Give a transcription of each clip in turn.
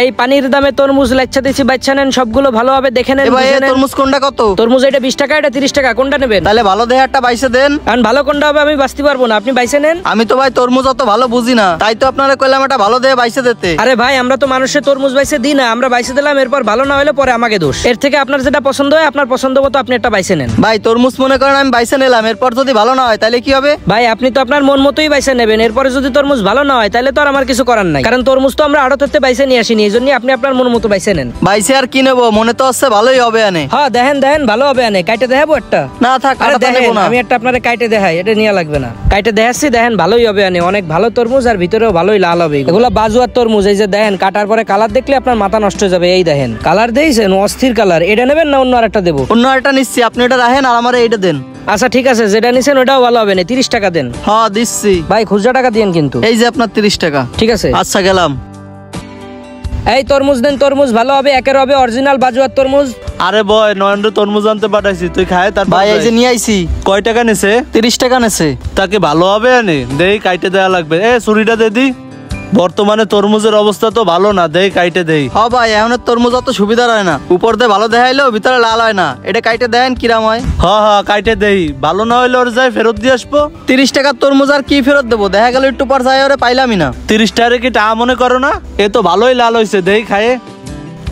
এই পানির দামে তরমুজ লাচ্ছা দিছি, বাচ্চা নেন, সবগুলো ভালোভাবে দেখে নেন। ভাই তরমুজ কোনটা কত? তরমুজ এটা 20 টাকা, এটা 30 টাকা, কোনটা নেবেন? তাহলে ভালো দেখে একটা বাইসে দেন। কারণ ভালো কোনটা হবে আমি বাঁচতে পারবো না, আপনি বাইসে নেন। আমি তো ভাই তরমুজ অত ভালো বুঝি না, তাই তো আপনারা কইলাম একটা ভালো দেখে বাইসে দিতে। আরে ভাই আমরা তো মানুষের তরমুজ বাইসে দিই না, আমরা বাইসে দিলাম, এরপর ভালো না হলে পরে আমাকে দোষ। এর থেকে আপনার যেটা পছন্দ হয় আপনার পছন্দ মতো আপনি একটা বাইসে নেন। ভাই তরমুজ মনে করেন আমি বাইসে নিলাম, এরপর যদি ভালো না হয় তাহলে কি হবে? ভাই আপনি তো আপনার মন মতোই বাইসে নেবেন, এরপরে যদি তরমুজ ভালো না হয় তাহলে তো আর আমার কিছু করার নাই, কারণ তরমুজ তো আমরা আড়ত থেকে বাইসে নিয়ে আসিনি, এই জন্য আপনি আপনার মন মতো বাইসে নেন। বাইসে আর কি নেবো, মনে তো হচ্ছে ভালোই হবে আনে। হ্যাঁ দেখেন দেখেন ভালো হবে আনে, কাইটে দেখাবো একটা? না থাক, আরে কাটা নেব দেখেন না। আমি একটা আপনারে কাইটে দেখাই, এটা নিয়ে লাগবে না, কাইটে দেখাচ্ছি, দেখেন ভালোই হবে আনে, অনেক ভালো তরমুজ আর ভিতরেও ভালোই লাল হবে। এগুলো বাজুয়ার তরমুজ, এই যে দেখেন কাটার পরে কালার দেখলে আপনার মাথা নষ্ট হয়ে যাবে। এই দেখেন কালার দিয়েছেন অস্থির কালার, এটা নেবেন না অন্য আরেকটা দেবো? অন্য একটা নিচ্ছি, আপনি এটা রাখেন আর আমার এইটা দেন। আচ্ছা ঠিক আছে, যেটা নিছেন ওটাও ভালো হবে না, 30 টাকা দেন। হ্যাঁ দিচ্ছি। ভাই খুচরা টাকা দিয়েন কিন্তু। এই যে আপনার 30 টাকা। ঠিক আছে আচ্ছা গেলাম। এই তরমুজ দেন, তরমুজ ভালো হবে, একের হবে অরিজিনাল বাজুয়ার তরমুজ। আরে বয় নয়নরে তরমুজ আনতে পাঠাইছি, তুই খায় তার। ভাই এই যে নিয়ে আইছি। কয় টাকা নেছে? 30 টাকা নেছে। তাকে ভালো হবে আনে, দেই কাইটে দেয়া লাগবে। ছুরিটা দে দি। বর্তমানে তরমুজের অবস্থা তো ভালো না, দেই কাইটে দেই। হ্যাঁ ভাই এখন তরমুজ অত সুবিধা হয় না, উপর দিয়ে ভালো দেখাইলেও ভিতরে লাল হয় না, এটা কাইটে দেন কিরাম হয়? হ্যাঁ কাইটে দেই, ভালো না হইলে ওর যাই ফেরত দিয়ে আসবো। 30 টাকার তরমুজ আর কি ফেরত দেবো, দেখা গেল একটু পর যাই ওরে পাইলামই না। 30 টাকা কি টা মনে করো না? এ তো ভালোই লাল হয়েছে, দেই খায়ে।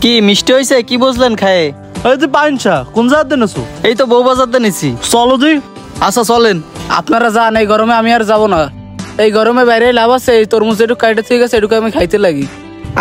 কি মিষ্টি হয়েছে, কি বুঝলেন খায়ে? ওই যে পাইনসা কোন জাত দেনছো? এই তো বউ বাজারতে নিছি। চলো দি। আচ্ছা চলেন। আপনারা যান, এই গরমে আমি আর যাবো না, এই গরমে বাইরে লাভ আছে, এই তরমুজ একটু কাইটে ঠিক আছে, এটুকু আমি খাইতে লাগি।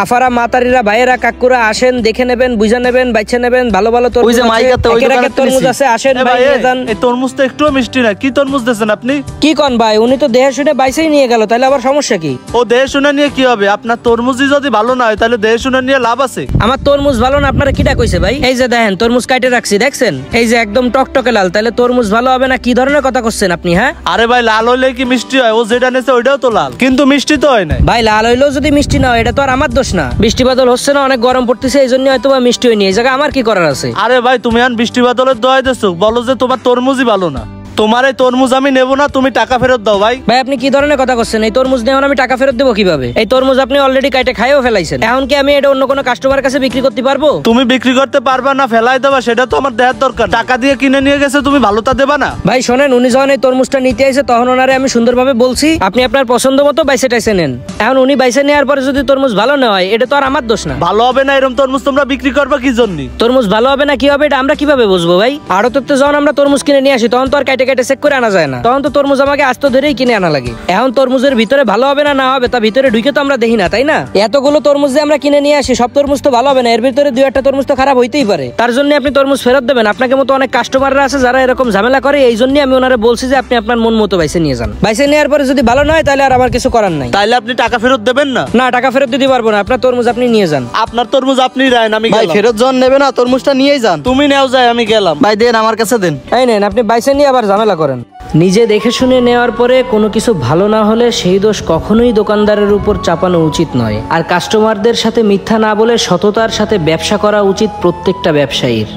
আফারা মাতারিরা ভাইয়েরা কাকুরা আসেন, দেখে নেবেন, বুঝে নেবেন, বাইছে নেবেন, ভালো ভালো তরমুজ আছে, আসেন ভাই নিয়ে যান। এই তরমুজ তো একটুও মিষ্টি না, কি তরমুজ দিয়েছেন আপনি? কি কোন ভাই, উনি তো দেহে শুনে বাইছেই নিয়ে গেল, তাহলে আবার সমস্যা কি? ও দেহে শুনে নিয়ে কি হবে? আপনার তরমুজই যদি ভালো না হয় তাহলে দেহে শুনে নিয়ে লাভ আছে? আমার তরমুজ ভালো না আপনারা কিটা কইছে ভাই? এই যে দেখেন তরমুজ কাটে রাখছি, দেখছেন এই যে একদম টকটকে লাল, তাহলে তরমুজ ভালো হবে না? কি ধরনের কথা করছেন আপনি? হ্যাঁ আরে ভাই লাল হইলে কি মিষ্টি হয়? ও যেটা নেছে ওইটাও তো লাল, কিন্তু মিষ্টি তো হয় না। ভাই লাল হইলেও যদি মিষ্টি না হয় এটা তো আর আমার দোষ না, বৃষ্টি বাদল হচ্ছে না, অনেক গরম পড়তেছে, এই জন্য হয়তো মিষ্টি হয়নি, এই জায়গায় আমার কি করার আছে? আরে ভাই তুমি আন বৃষ্টি বাদলের দোয়াই দিছো, বলো যে তোমার তরমুজই ভালো না। তোমার এই তরমুজ আমি নেবো না, তুমি টাকা ফেরত দাও। ভাই ভাই আপনি কি ধরনের কথা করছেন? এই তরমুজ নেওয়ার আমি টাকা ফেরত দেবো কিভাবে? এই তরমুজ আপনি অলরেডি কাটে খাইও ফেলাইছেন, এখন কি আমি এটা অন্য কোনো কাস্টমারের কাছে বিক্রি করতে পারবো? তুমি বিক্রি করতে পারবা না, ফেলাই দেবা, সেটা তো আমার দেওয়ার দরকার। টাকা দিয়ে কিনে নিয়ে গেছে, তুমি ভালোটা দেবা না? ভাই শোনেন, উনি যখন এই তরমুজটা নিতে আইছে তখন ওনারে আমি সুন্দরভাবে বলছি আপনি আপনার পছন্দ মতো বাইসে টাইসে নেন। এখন উনি বাইসে নেওয়ার পরে যদি তরমুজ ভালো না হয় এটা তো আর আমার দোষ না। ভালো হবে না এরকম তরমুজ তোমরা বিক্রি করবা কি জন্য? তরমুজ ভালো হবে না কি হবে এটা আমরা কিভাবে বুঝবো ভাই? আড়ততে যখন আমরা তরমুজ কিনে নিয়ে আসি তখন তো আর কাটে কাটে চেক করে আনা যায় না, তখন তো তরমুজ আমাকে আস্ত ধরেই কিনে আনা লাগে। এখন তরমুজের ভিতরে ভালো হবে না না হবে তা ভিতরে ঢুকে তো আমরা দেখি না, তাই না? এতগুলো তরমুজ যে আমরা কিনে নিয়ে আসি সব তরমুজ তো ভালো হবে না, এর ভিতরে দুই একটা তরমুজ তো খারাপ হইতেই পারে, তার জন্য আপনি তরমুজ ফেরত দেবেন। আপনাকে মতো অনেক কাস্টমাররা আছে যারা এরকম ঝামেলা করে, এই জন্য আমি ওনারে বলছি যে আপনি আপনার মন মতো বাইসে নিয়ে যান, বাইসে নেওয়ার পরে যদি ভালো না হয় তাহলে আর আমার কিছু করার নাই। তাইলে আপনি টাকা ফেরত দেবেন না? না টাকা ফেরত দিতে পারবো না, আপনার তরমুজ আপনি নিয়ে যান। আপনার তরমুজ আপনি রাখেন, আমি ভাই গেলাম। ফেরত জন নেবে না, তরমুজটা নিয়েই যান। তুমি নেও, যায় আমি গেলাম। ভাই দেন আমার কাছে দেন। এই নেন, আপনি বাইসে নিয়ে আবার ঝামেলা করেন। নিজে দেখে শুনে নেওয়ার পরে কোনো কিছু ভালো না হলে সেই দোষ কখনোই দোকানদারের উপর চাপানো উচিত নয়, আর কাস্টমারদের সাথে মিথ্যা না বলে সততার সাথে ব্যবসা করা উচিত প্রত্যেকটা ব্যবসায়ীর।